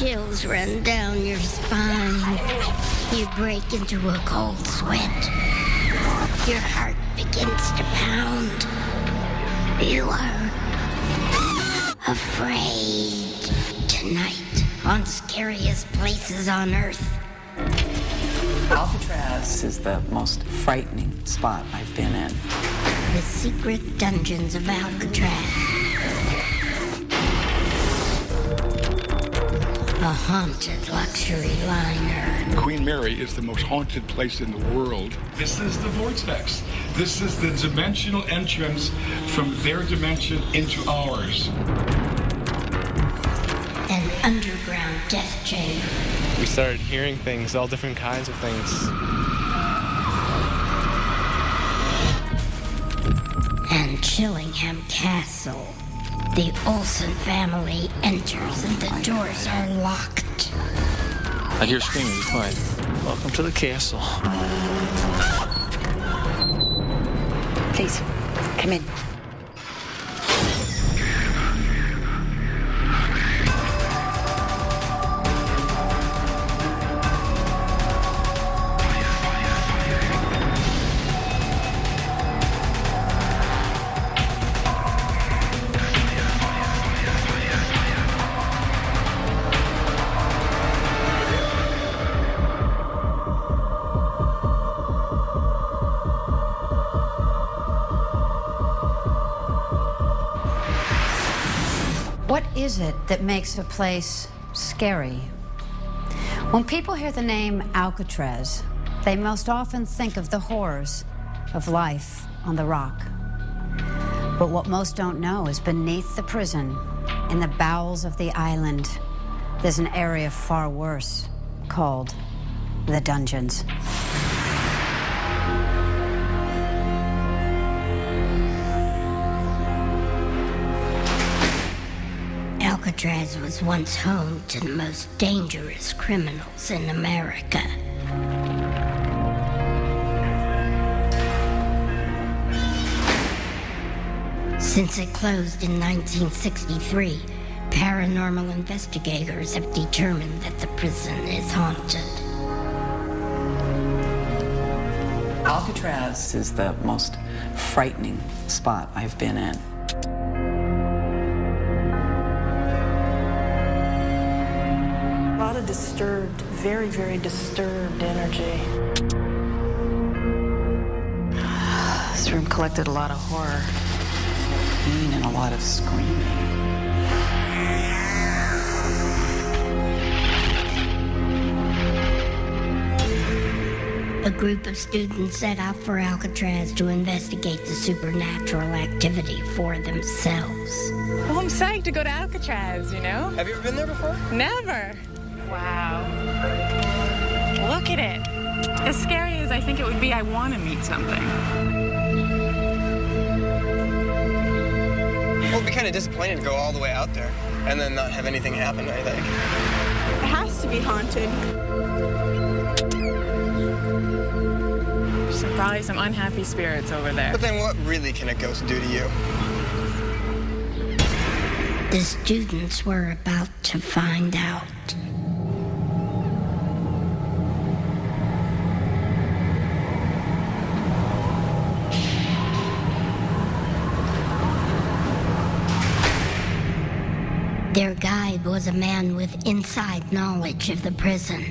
Chills run down your spine. You break into a cold sweat. Your heart begins to pound. You are afraid. Tonight on Scariest Places on Earth. Alcatraz is the most frightening spot I've been in. The secret dungeons of Alcatraz. A haunted luxury liner. Queen Mary is the most haunted place in the world. This is the vortex. This is the dimensional entrance from their dimension into ours. An underground death chamber. We started hearing things, all different kinds of things. And Chillingham Castle. The Olsen family enters and the doors are locked. I hear screaming, be quiet. Welcome to the castle. Please, come in. What is it that makes a place scary? When people hear the name Alcatraz, they most often think of the horrors of life on the rock. But what most don't know is beneath the prison, in the bowels of the island, there's an area far worse called the dungeons. Alcatraz was once home to the most dangerous criminals in America. Since it closed in 1963, paranormal investigators have determined that the prison is haunted. Alcatraz is the most frightening spot I've been in. A lot of disturbed, very, very disturbed energy. This room collected a lot of horror. Pain and a lot of screaming. A group of students set out for Alcatraz to investigate the supernatural activity for themselves. Well, I'm psyched to go to Alcatraz, you know? Have you ever been there before? Never. Wow. Look at it. As scary as I think it would be, I want to meet something. Well, it'd be kind of disappointing to go all the way out there and then not have anything happen, I think. It has to be haunted. There's probably some unhappy spirits over there. But then what really can a ghost do to you? The students were about to find out. Their guide was a man with inside knowledge of the prison.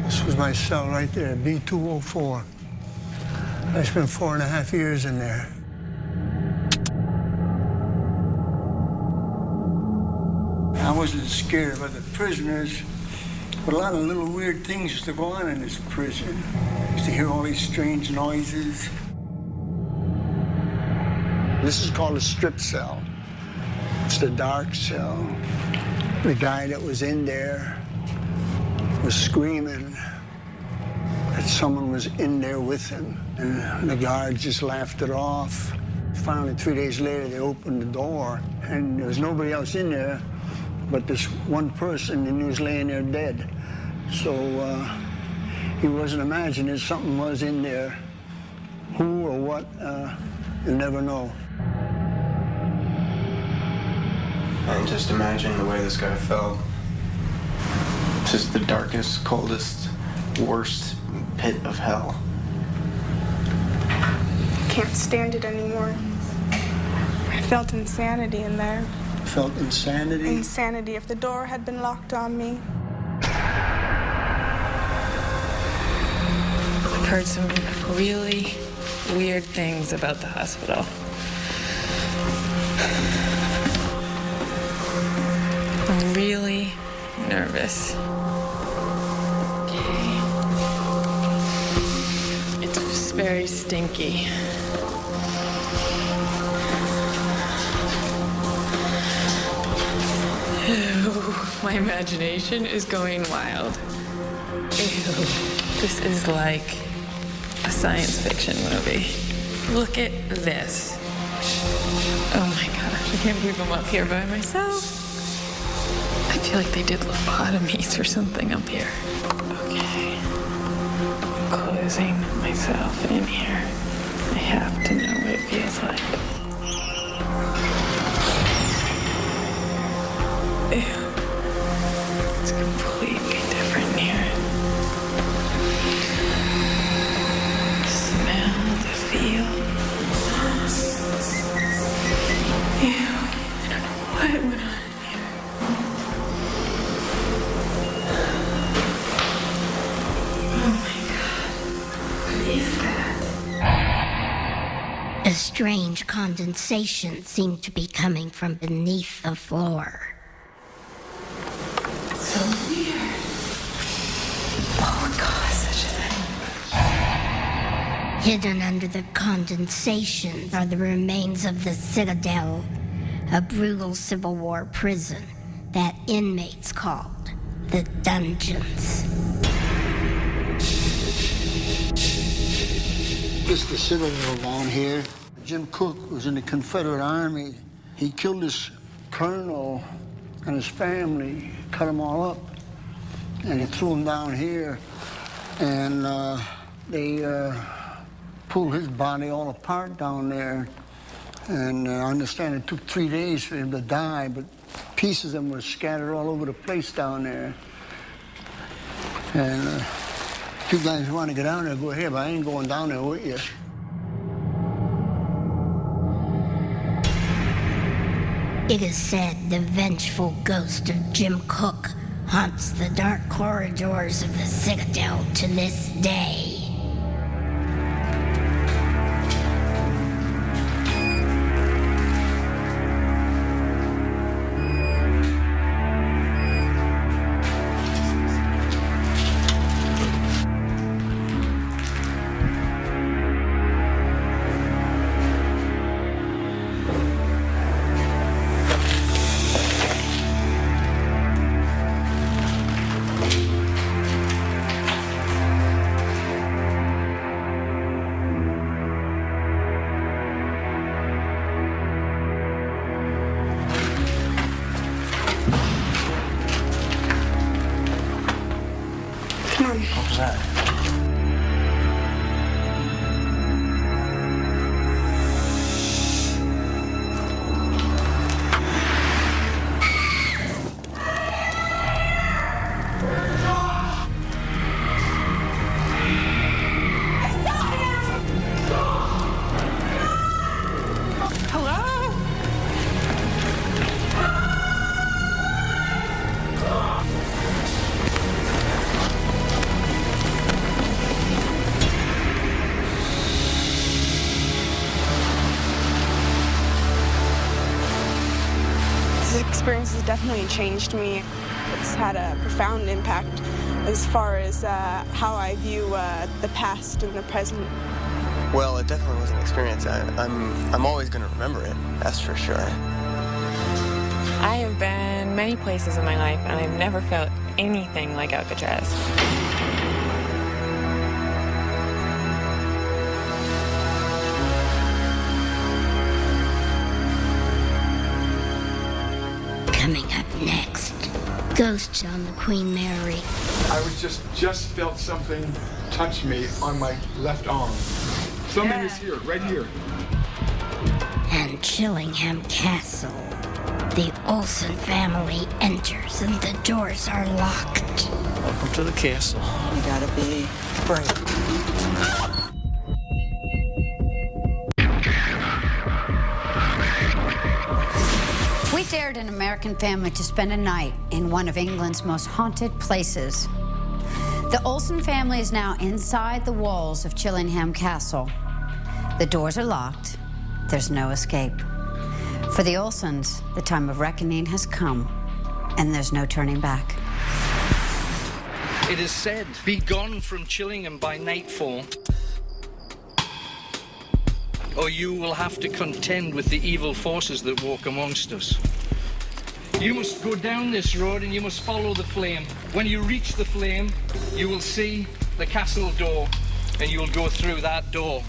This was my cell right there, B204. I spent 4.5 years in there. I wasn't scared about the prisoners, but a lot of little weird things used to go on in this prison. I used to hear all these strange noises. This is called a strip cell. It's the dark cell. The guy that was in there was screaming that someone was in there with him. And the guards just laughed it off. Finally, 3 days later, they opened the door, and there was nobody else in there but this one person, and he was laying there dead. So he wasn't imagining something was in there. Who or what, you'll never know. And just imagine the way this guy felt. Just the darkest, coldest, worst pit of hell. Can't stand it anymore. I felt insanity in there. Felt insanity? Insanity if the door had been locked on me. I've heard some really weird things about the hospital. I'm really nervous. Okay. It's very stinky. Ew, my imagination is going wild. Ew, this is like a science fiction movie. Look at this. Oh my gosh, I can't believe I'm up here by myself. I feel like they did lobotomies or something up here. Okay. Closing myself in here. I have to know what it feels like. Ew. It's completely different in here. Smell, the feel. Ew. I don't know what went on in here. Oh my God. What is that? A strange condensation seemed to be coming from beneath the floor. So weird. What would cause such a thing? Hidden under the condensation are the remains of the Citadel, a brutal Civil War prison that inmates called the dungeons. This is the Citadel down here. Jim Cook was in the Confederate Army. He killed this colonel and his family, cut them all up, and he threw them down here. And they pulled his body all apart down there. And I understand it took 3 days for him to die, but pieces of him were scattered all over the place down there. And if you guys want to get down there, go ahead, but I ain't going down there with you. It is said the vengeful ghost of Jim Cook haunts the dark corridors of the Citadel to this day. What was that? This experience has definitely changed me. It's had a profound impact as far as how I view the past and the present. Well, it definitely was an experience. I'm always going to remember it, that's for sure. I have been many places in my life, and I've never felt anything like Alcatraz. Coming up next, ghosts on the Queen Mary. I was just felt something touch me on my left arm. Something is here, right here. And Chillingham Castle. The Olsen family enters and the doors are locked. Welcome to the castle. You gotta be brave. We dared an American family to spend a night in one of England's most haunted places. The Olsen family is now inside the walls of Chillingham Castle. The doors are locked. There's no escape. For the Olsens, the time of reckoning has come, and there's no turning back. It is said, "Be gone from Chillingham by nightfall, or you will have to contend with the evil forces that walk amongst us. You must go down this road and you must follow the flame. When you reach the flame, you will see the castle door, and you will go through that door."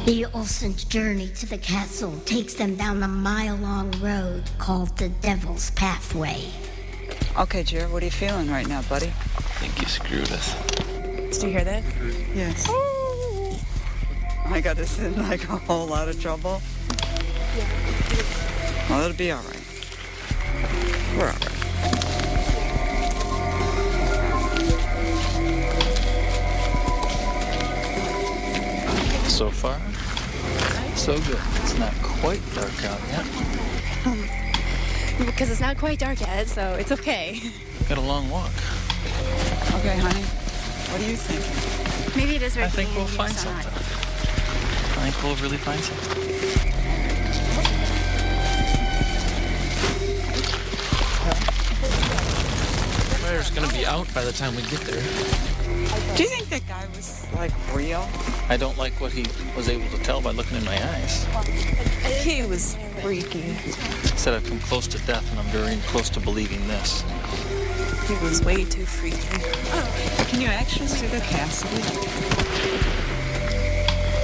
The Olsen's journey to the castle takes them down a mile-long road called the Devil's Pathway. Okay, Jared, what are you feeling right now, buddy? I think you screwed us. Did you hear that? Yes. I got us in like a whole lot of trouble. Well, it'll be all right. We're all right. So far, so good. It's not quite dark out yet. Because it's not quite dark yet, so it's okay. Got a long walk. Okay, honey. What are you thinking? Maybe it is I think we'll find something. I think we'll really find something. Fire's gonna be out by the time we get there. Do you think that guy was, like, real? I don't like what he was able to tell by looking in my eyes. He was freaky. He said I've come close to death, and I'm very close to believing this. He was way too freaky. Can you actually see the castle?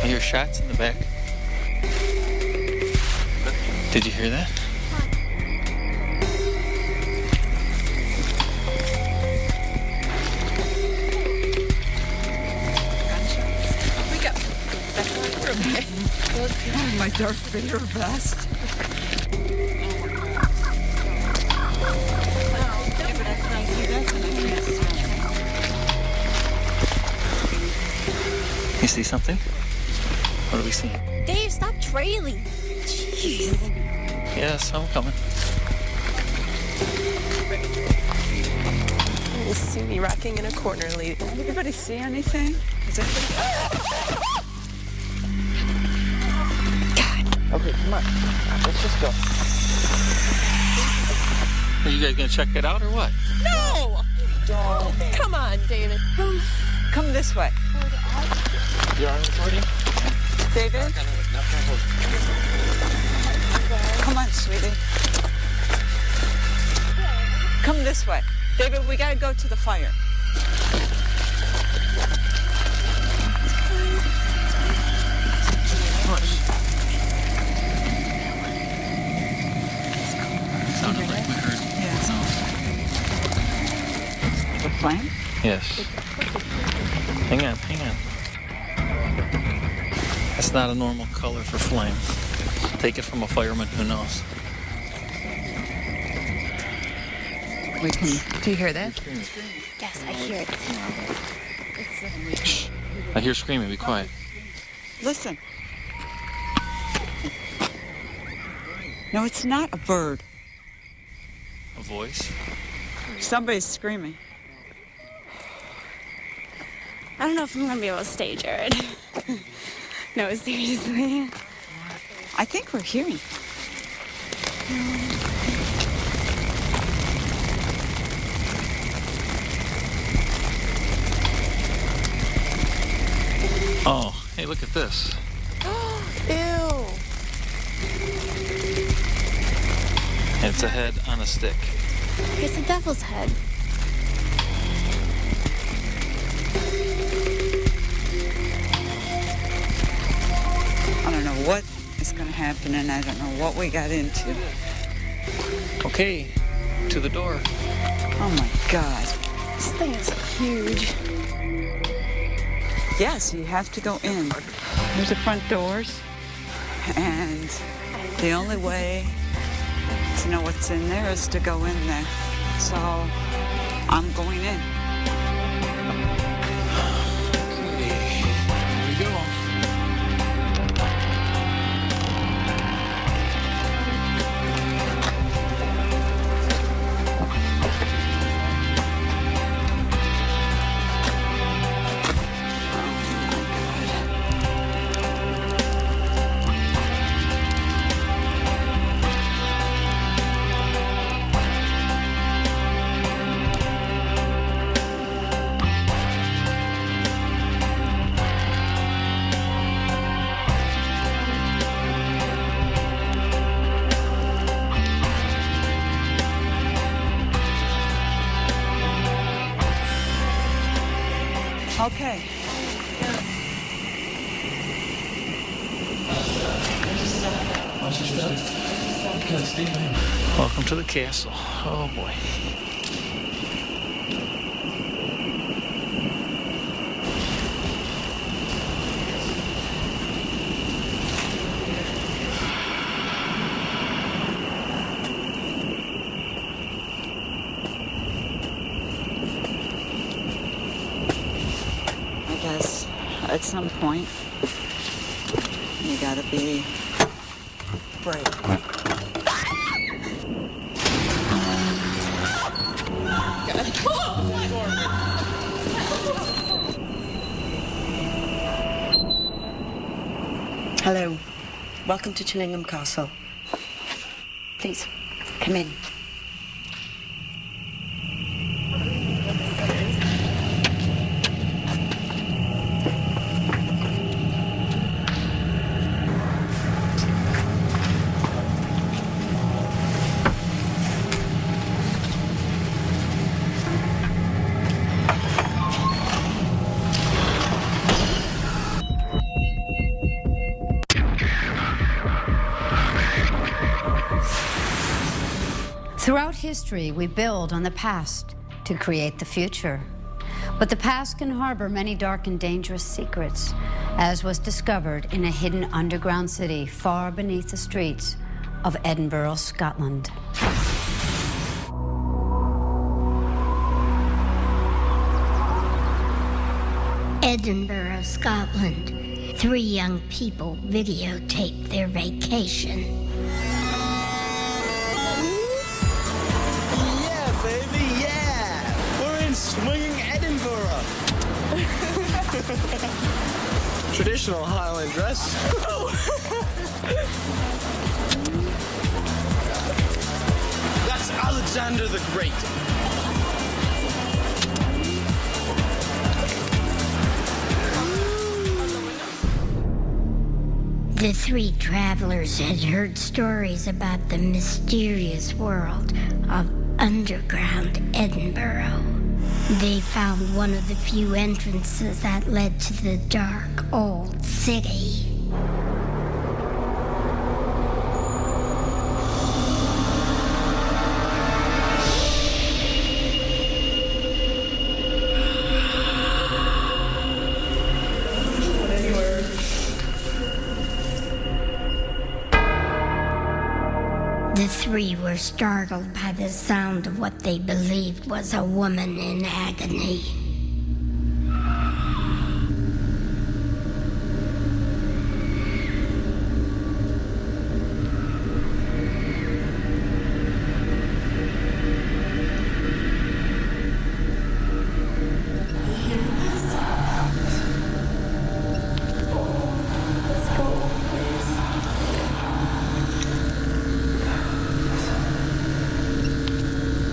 I hear shots in the back. Did you hear that? My Darth Vader vest. You see something? What do we see? Dave, stop trailing. Jeez. Yes, I'm coming. You see me rocking in a corner, lady. Did anybody see anything? Is Okay, come on. Let's just go. Are you guys gonna check it out or what? No! Don't. Come on, David. Come this way. Your arm recording? David? Come on, sweetie. Come this way. David, we gotta go to the fire. Sounded like we heard. Yes. The flame? Yes. Hang on. That's not a normal color for flame. Take it from a fireman who knows. Do you hear that? Yes, I hear it. Shh. I hear screaming. Be quiet. Listen. No, it's not a bird. A voice? Somebody's screaming. I don't know if I'm gonna be able to stay, Jared. No, seriously. I think we're hearing. Oh, hey, look at this. Ew. It's a head on a stick. It's a devil's head. I don't know what is going to happen, and I don't know what we got into. Okay, to the door. Oh, my God. This thing is huge. Yes, you have to go in. There's the front doors, and the only way to know what's in there is to go in there. So I'm going in. Here we go. Okay. Welcome to the castle. Oh boy. I guess at some point you gotta be brave. Hello. Welcome to Chillingham Castle. Please, come in. Throughout history, we build on the past to create the future. But the past can harbor many dark and dangerous secrets, as was discovered in a hidden underground city far beneath the streets of Edinburgh, Scotland. Edinburgh, Scotland. 3 young people videotape their vacation. Baby, yeah! We're in swinging Edinburgh! Traditional Highland dress. That's Alexander the Great. The 3 travelers had heard stories about the mysterious world of underground Edinburgh. They found one of the few entrances that led to the dark old city. The 3 were startled by the sound of what they believed was a woman in agony.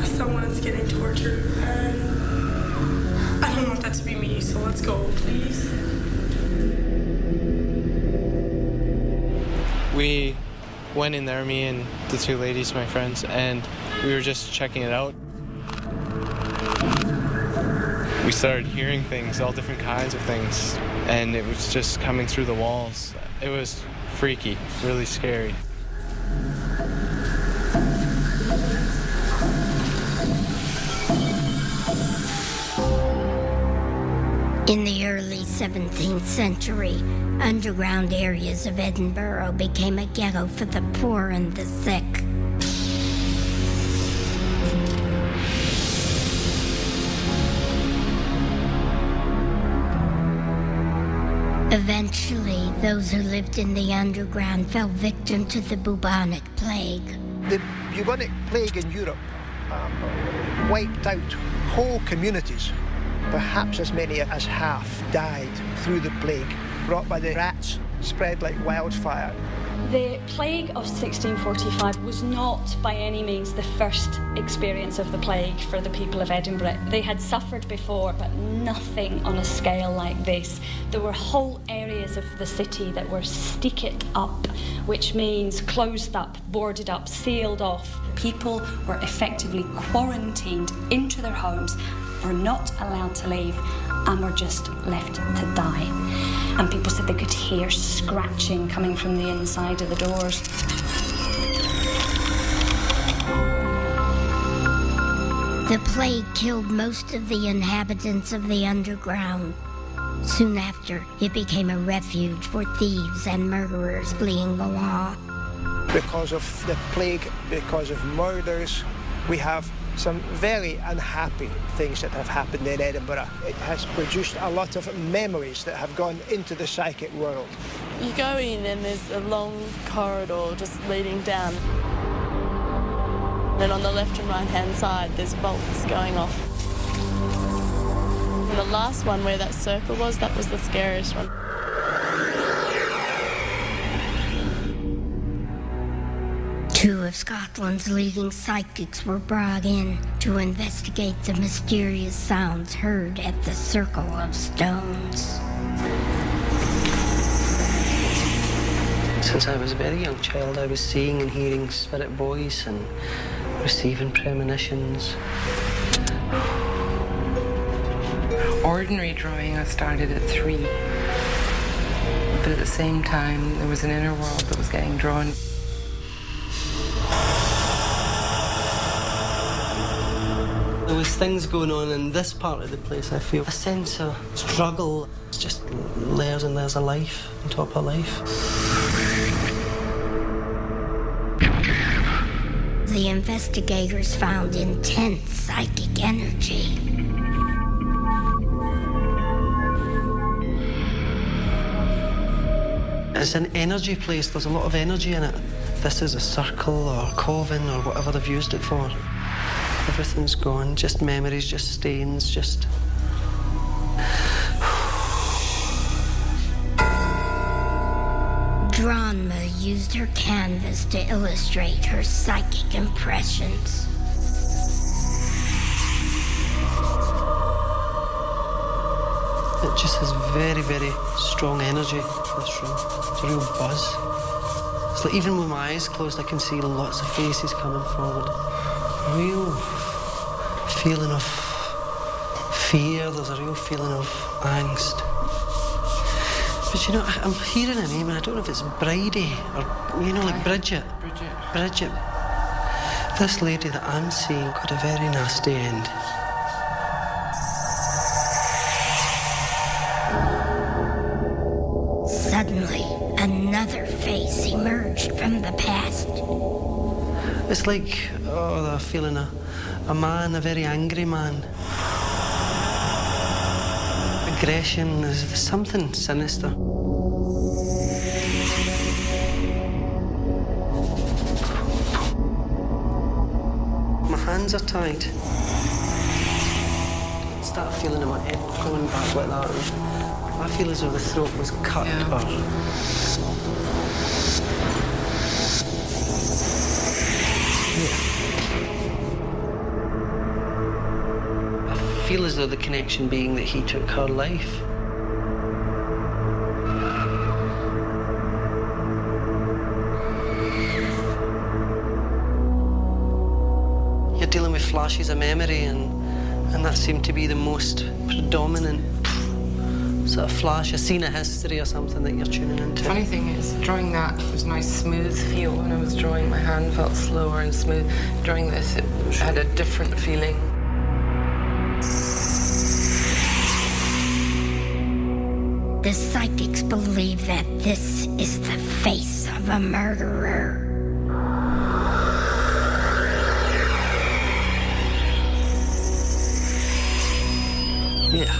Someone's getting tortured, and I don't want that to be me, so let's go, please. We went in there, me and the 2 ladies, my friends, and we were just checking it out. We started hearing things, all different kinds of things, and it was just coming through the walls. It was freaky, really scary. In the early 17th century, underground areas of Edinburgh became a ghetto for the poor and the sick. Eventually, those who lived in the underground fell victim to the bubonic plague. The bubonic plague in Europe wiped out whole communities. Perhaps as many as half died through the plague, brought by the rats, spread like wildfire. The plague of 1645 was not by any means the first experience of the plague for the people of Edinburgh. They had suffered before, but nothing on a scale like this. There were whole areas of the city that were steeked up, which means closed up, boarded up, sealed off. People were effectively quarantined into their homes, were not allowed to leave, and were just left to die. And people said they could hear scratching coming from the inside of the doors. The plague killed most of the inhabitants of the underground. Soon after, it became a refuge for thieves and murderers fleeing the law. Because of the plague, because of murders, we have some very unhappy things that have happened in Edinburgh. It has produced a lot of memories that have gone into the psychic world. You go in and there's a long corridor just leading down. And on the left and right-hand side, there's bolts going off. And the last one where that circle was, that was the scariest one. Two of Scotland's leading psychics were brought in to investigate the mysterious sounds heard at the Circle of Stones. Since I was a very young child, I was seeing and hearing spirit voice and receiving premonitions. Ordinary drawing I started at 3. But at the same time, there was an inner world that was getting drawn. There was things going on in this part of the place, I feel. A sense of struggle. It's just layers and layers of life on top of life. The investigators found intense psychic energy. It's an energy place. There's a lot of energy in it. This is a circle or coven or whatever they've used it for. Everything's gone, just memories, just stains, just... Dranma used her canvas to illustrate her psychic impressions. It just has very, very strong energy in this room. It's a real buzz. It's like even with my eyes closed, I can see lots of faces coming forward. Real feeling of fear, there's a real feeling of angst. But you know, I'm hearing a name and I don't know if it's Bridie or, you know, like Bridget. Bridget. This lady that I'm seeing got a very nasty end. Suddenly, another face emerged from the past. It's like, the feeling of a man, a very angry man. Aggression, is something sinister. My hands are tied. I start feeling my head going back like that. I feel as though the throat was cut or... I feel as though the connection being that he took her life. You're dealing with flashes of memory and that seemed to be the most predominant sort of flash, a scene of history or something that you're tuning into. Funny thing is, drawing that was a nice smooth feel. When I was drawing, my hand felt slower and smooth. Drawing this, it had a different feeling. The psychics believe that this is the face of a murderer. Yeah.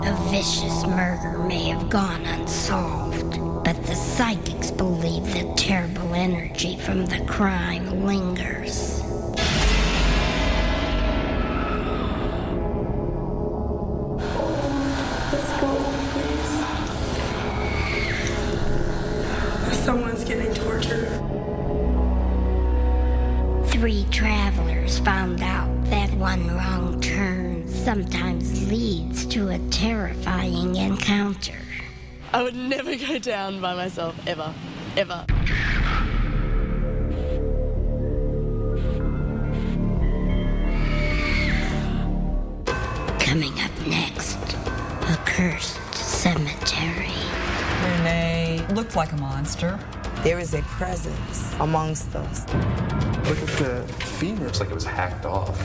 A vicious murder may have gone unsolved, but the psychics believe the terrible energy from the crime lingers. Let's go, please. Someone's getting tortured. 3 travelers found out that one wrong turn sometimes leads to a terrifying encounter. I would never go down by myself, ever. Ever. Coming up next, a cursed cemetery. Renee looked like a monster. There is a presence amongst us. Look at the femur. It's like it was hacked off.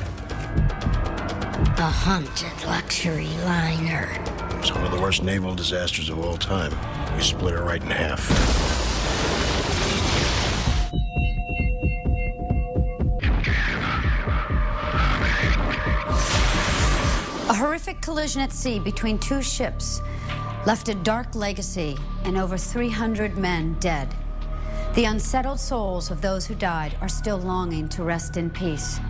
A haunted luxury liner. It's one of the worst naval disasters of all time. We split her right in half. A horrific collision at sea between 2 ships left a dark legacy and over 300 men dead. The unsettled souls of those who died are still longing to rest in peace.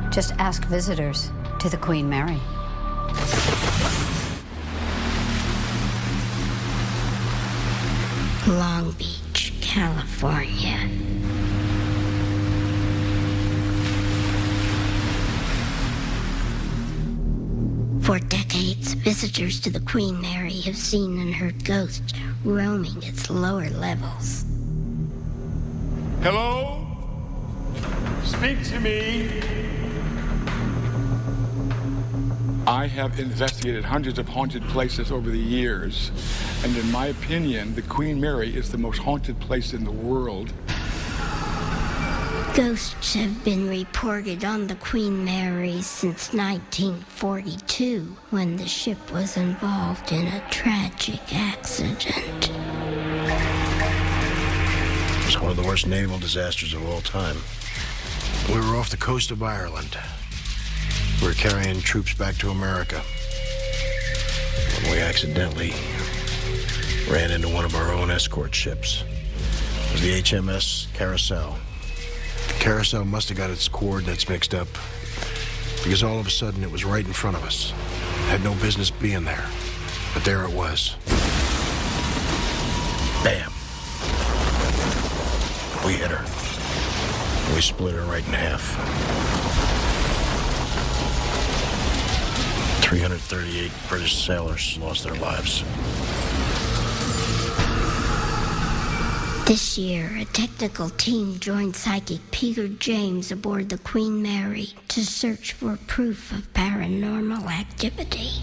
Just ask visitors to the Queen Mary. Long Beach, California. For decades, visitors to the Queen Mary have seen and heard ghosts roaming its lower levels. Hello? Speak to me. I have investigated hundreds of haunted places over the years, and in my opinion, the Queen Mary is the most haunted place in the world. Ghosts have been reported on the Queen Mary since 1942, when the ship was involved in a tragic accident. It's one of the worst naval disasters of all time. We were off the coast of Ireland. We were carrying troops back to America when we accidentally ran into one of our own escort ships. It was the HMS Carousel. The Carousel must have got its coordinates mixed up because all of a sudden it was right in front of us. It had no business being there, but there it was. Bam. We hit her. We split her right in half. 338 British sailors lost their lives. This year, a technical team joined psychic Peter James aboard the Queen Mary to search for proof of paranormal activity.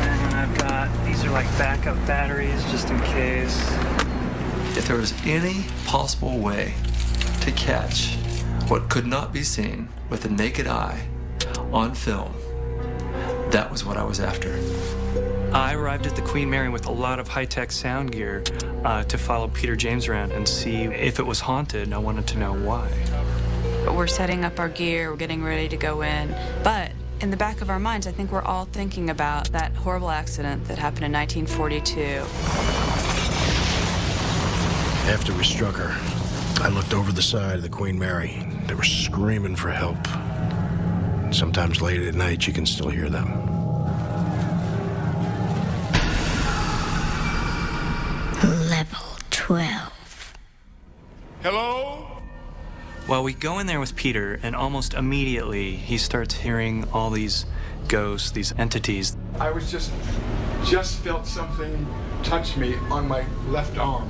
And I've got, these are like backup batteries just in case. If there was any possible way to catch what could not be seen with the naked eye on film, that was what I was after. I arrived at the Queen Mary with a lot of high-tech sound gear to follow Peter James around and see if it was haunted, and I wanted to know why. We're setting up our gear, we're getting ready to go in, but in the back of our minds, I think we're all thinking about that horrible accident that happened in 1942. After we struck her, I looked over the side of the Queen Mary. They were screaming for help. Sometimes late at night, you can still hear them. Level 12. Hello? Well, we go in there with Peter, and almost immediately he starts hearing all these ghosts, these entities. I was just felt something touch me on my left arm.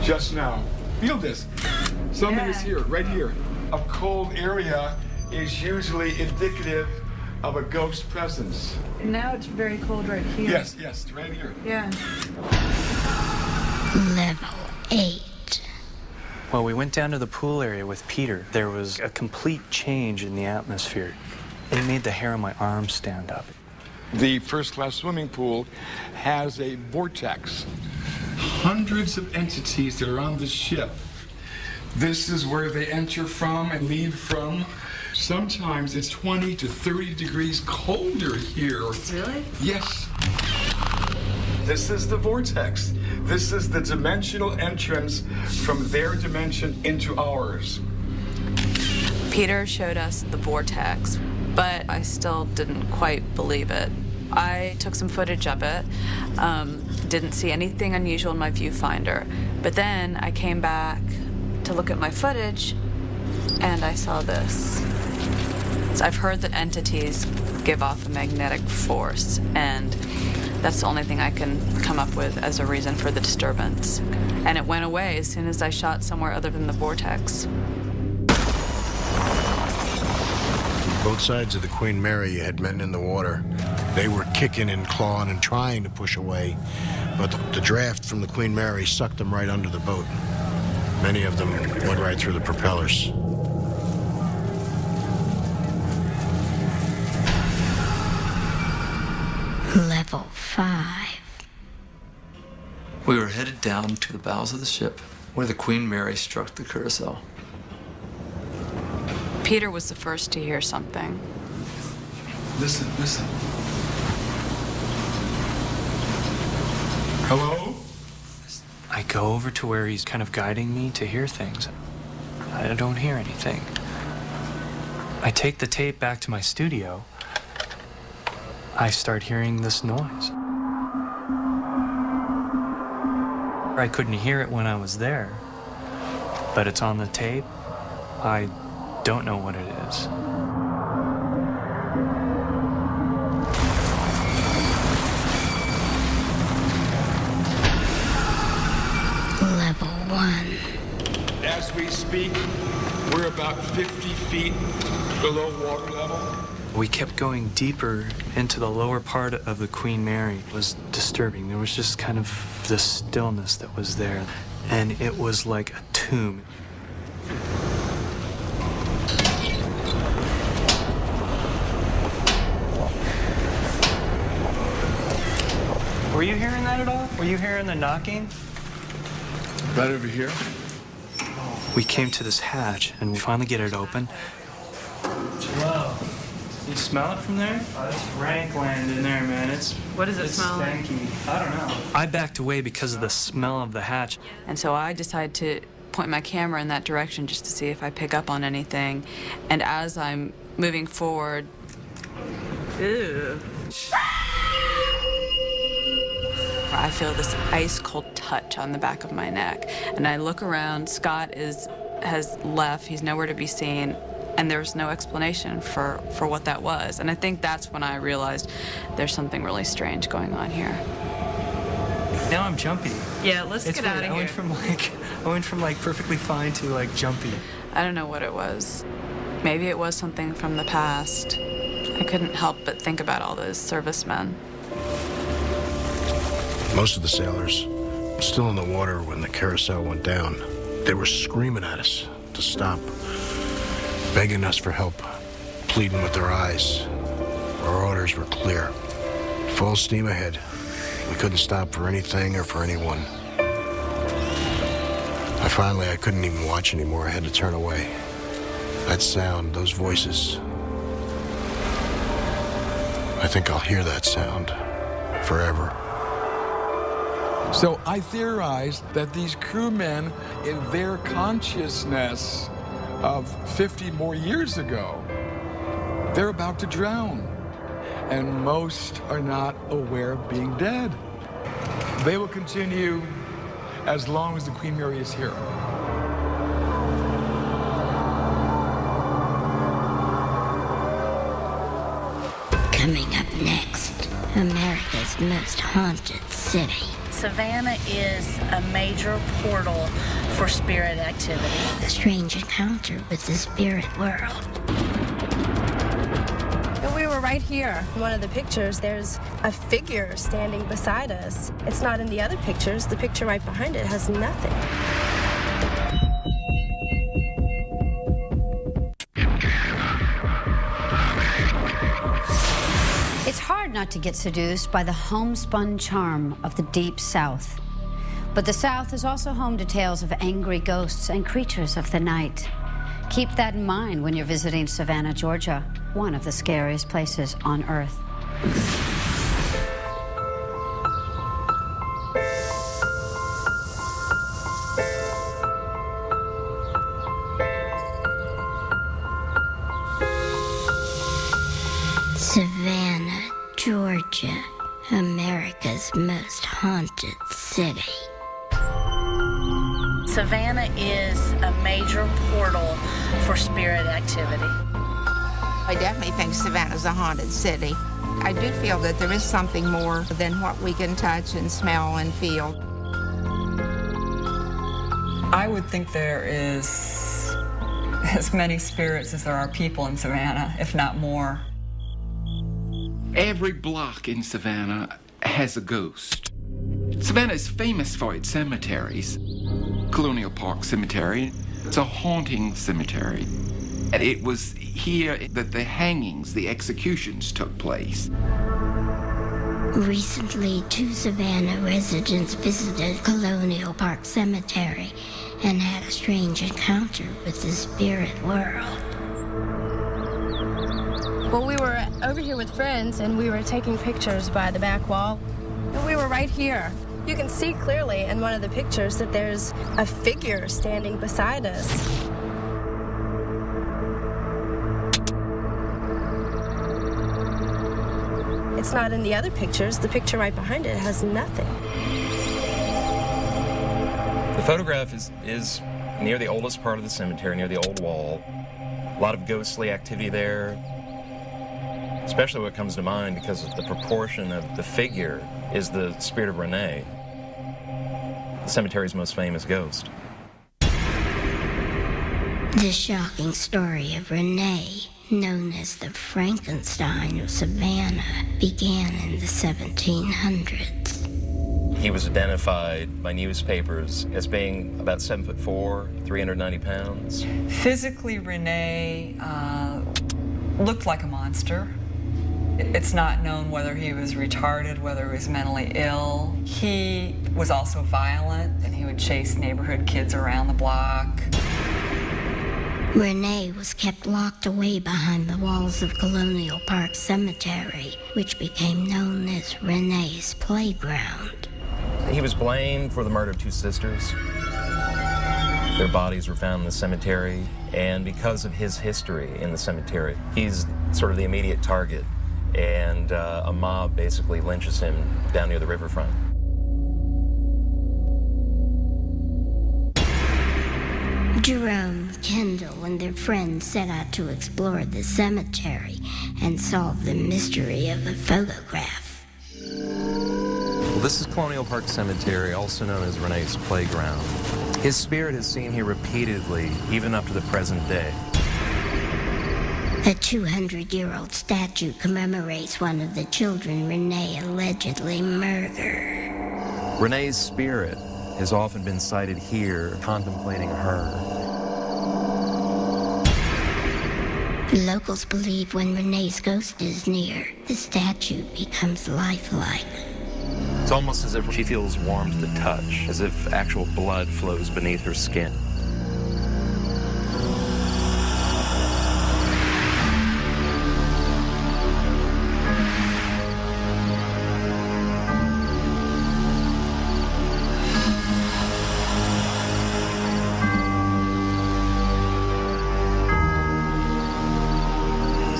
Just now. Feel this. Something is here, right here. A cold area is usually indicative of a ghost presence. Now it's very cold right here. Yes, it's right here. Yeah. Level 8. Well, we went down to the pool area with Peter. There was a complete change in the atmosphere. It made the hair on my arms stand up. The first-class swimming pool has a vortex. Hundreds of entities that are on the ship. This is where they enter from and leave from. Sometimes it's 20 to 30 degrees colder here. Really? Yes. This is the vortex. This is the dimensional entrance from their dimension into ours. Peter showed us the vortex, but I still didn't quite believe it. I took some footage of it, didn't see anything unusual in my viewfinder, but then I came back to look at my footage and I saw this. So I've heard that entities give off a magnetic force, and that's the only thing I can come up with as a reason for the disturbance. And it went away as soon as I shot somewhere other than the vortex. Both sides of the Queen Mary you had men in the water. They were kicking and clawing and trying to push away, but the draft from the Queen Mary sucked them right under the boat. Many of them went right through the propellers. Level 5. We were headed down to the bows of the ship where the Queen Mary struck the curacao. Peter was the first to hear something. Listen, listen. Hello? I go over to where he's kind of guiding me to hear things. I don't hear anything. I take the tape back to my studio. I start hearing this noise. I couldn't hear it when I was there, but it's on the tape. I don't know what it is. Level 1. As we speak, we're about 50 feet below water level. We kept going deeper into the lower part of the Queen Mary. It was disturbing. There was just kind of this stillness that was there, and it was like a tomb. Were you hearing that at all? Were you hearing the knocking? Right over here. We came to this hatch, and we finally get it open. Wow. You smell it from there? Oh, it's rank land in there, man. What does it smell like? Stanky. I don't know. I backed away because of the smell of the hatch. And so I decided to point my camera in that direction just to see if I pick up on anything. And as I'm moving forward, I feel this ice-cold touch on the back of my neck. And I look around. Scott has left. He's nowhere to be seen. And there's no explanation for what that was. And I think that's when I realized there's something really strange going on here. Now I'm jumpy. Yeah, let's get out of here. I went from perfectly fine to like jumpy. I don't know what it was. Maybe it was something from the past. I couldn't help but think about all those servicemen. Most of the sailors were still in the water when the carousel went down. They were screaming at us to stop, begging us for help, pleading with their eyes. Our orders were clear. Full steam ahead. We couldn't stop for anything or for anyone. I couldn't even watch anymore. I had to turn away. That sound, those voices. I think I'll hear that sound forever. So I theorized that these crewmen, in their consciousness of 50 more years ago, they're about to drown. And most are not aware of being dead. They will continue as long as the Queen Mary is here. Coming up next, America's most haunted city. Savannah is a major portal for spirit activity. A strange encounter with the spirit world. We were right here. In one of the pictures, there's a figure standing beside us. It's not in the other pictures. The picture right behind it has nothing. It's hard not to get seduced by the homespun charm of the Deep South. But the South is also home to tales of angry ghosts and creatures of the night. Keep that in mind when you're visiting Savannah, Georgia, one of the scariest places on Earth. Savannah, Georgia, America's most haunted city. Savannah is a major portal for spirit activity. I definitely think Savannah's a haunted city. I do feel that there is something more than what we can touch and smell and feel. I would think there is as many spirits as there are people in Savannah, if not more. Every block in Savannah has a ghost. Savannah is famous for its cemeteries. Colonial Park Cemetery, it's a haunting cemetery. And it was here that the hangings, the executions took place. Recently, 2 Savannah residents visited Colonial Park Cemetery and had a strange encounter with the spirit world. Well, we were over here with friends, and we were taking pictures by the back wall. And we were right here. You can see clearly in one of the pictures that there's a figure standing beside us. It's not in the other pictures. The picture right behind it has nothing. The photograph is near the oldest part of the cemetery, near the old wall. A lot of ghostly activity there. Especially what comes to mind because of the proportion of the figure is the spirit of Renee, the cemetery's most famous ghost. The shocking story of Renee, known as the Frankenstein of Savannah, began in the 1700s. He was identified by newspapers as being about 7'4", 390 pounds. Physically, Renee looked like a monster. It's not known whether he was retarded, whether he was mentally ill. He was also violent, and he would chase neighborhood kids around the block. Renee was kept locked away behind the walls of Colonial Park Cemetery, which became known as Renee's Playground. He was blamed for the murder of 2 sisters. Their bodies were found in the cemetery, and because of his history in the cemetery, he's sort of the immediate target. And a mob basically lynches him down near the riverfront. Jerome, Kendall, and their friends set out to explore the cemetery and solve the mystery of the photograph. Well, this is Colonial Park Cemetery, also known as Renee's Playground. His spirit is seen here repeatedly, even up to the present day. A 200-year-old statue commemorates one of the children Renee allegedly murdered. Renee's spirit has often been sighted here, contemplating her. Locals believe when Renee's ghost is near, the statue becomes lifelike. It's almost as if she feels warm to the touch, as if actual blood flows beneath her skin.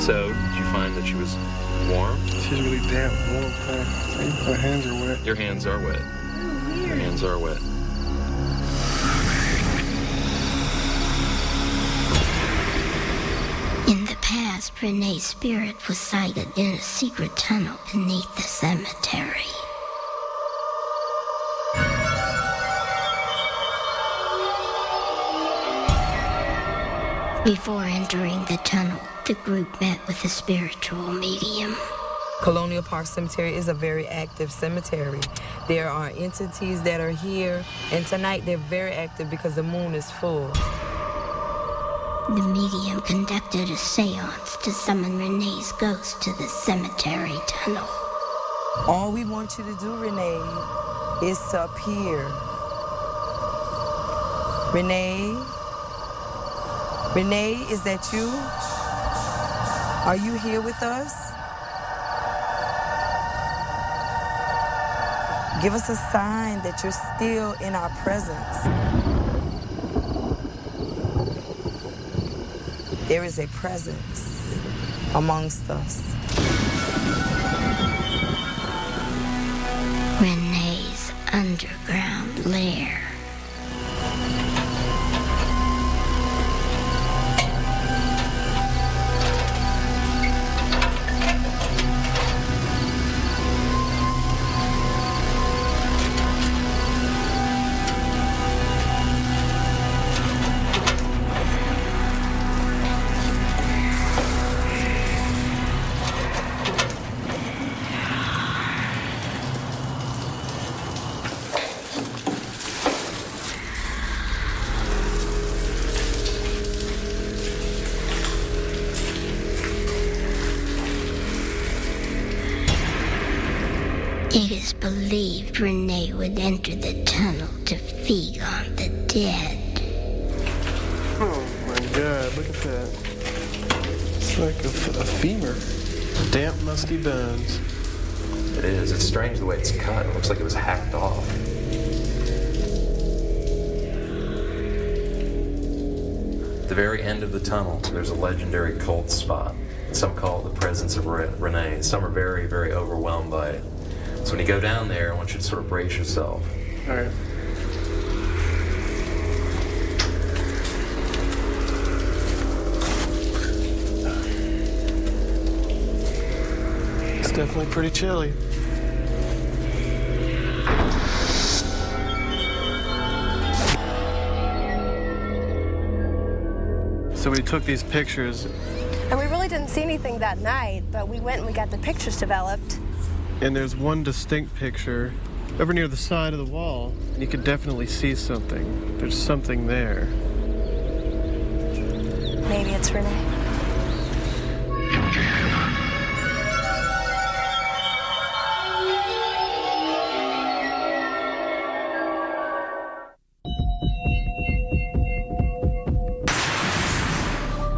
So, did you find that she was warm? She's really damp warm. Her hands are wet. Your hands are wet. Your hands are wet. In the past, Renee's spirit was sighted in a secret tunnel beneath the cemetery. Before entering the tunnel, the group met with a spiritual medium. Colonial Park Cemetery is a very active cemetery. There are entities that are here, and tonight they're very active because the moon is full. The medium conducted a seance to summon Renee's ghost to the cemetery tunnel. All we want you to do, Renee, is to appear. Renee? Renee, is that you? Are you here with us? Give us a sign that you're still in our presence. There is a presence amongst us. Renee's underground lair. It is believed Renee would enter the tunnel to feed on the dead. Oh my god, look at that. It's like a femur. Damp, musty bones. It is. It's strange the way it's cut. It looks like it was hacked off. At the very end of the tunnel, there's a legendary cold spot. Some call it the presence of Renee. Some are very, very overwhelmed by it. So when you go down there, I want you to sort of brace yourself. All right. It's definitely pretty chilly. So we took these pictures. And we really didn't see anything that night, but we went and we got the pictures developed. And there's one distinct picture over near the side of the wall. You could definitely see something. There's something there. Maybe it's Renee.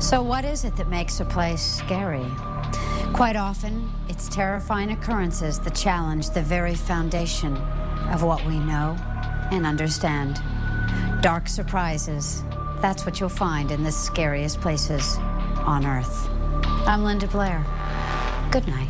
So what is it that makes a place scary? Quite often, it's terrifying occurrences that challenge the very foundation of what we know and understand. Dark surprises, that's what you'll find in the scariest places on Earth. I'm Linda Blair. Good night.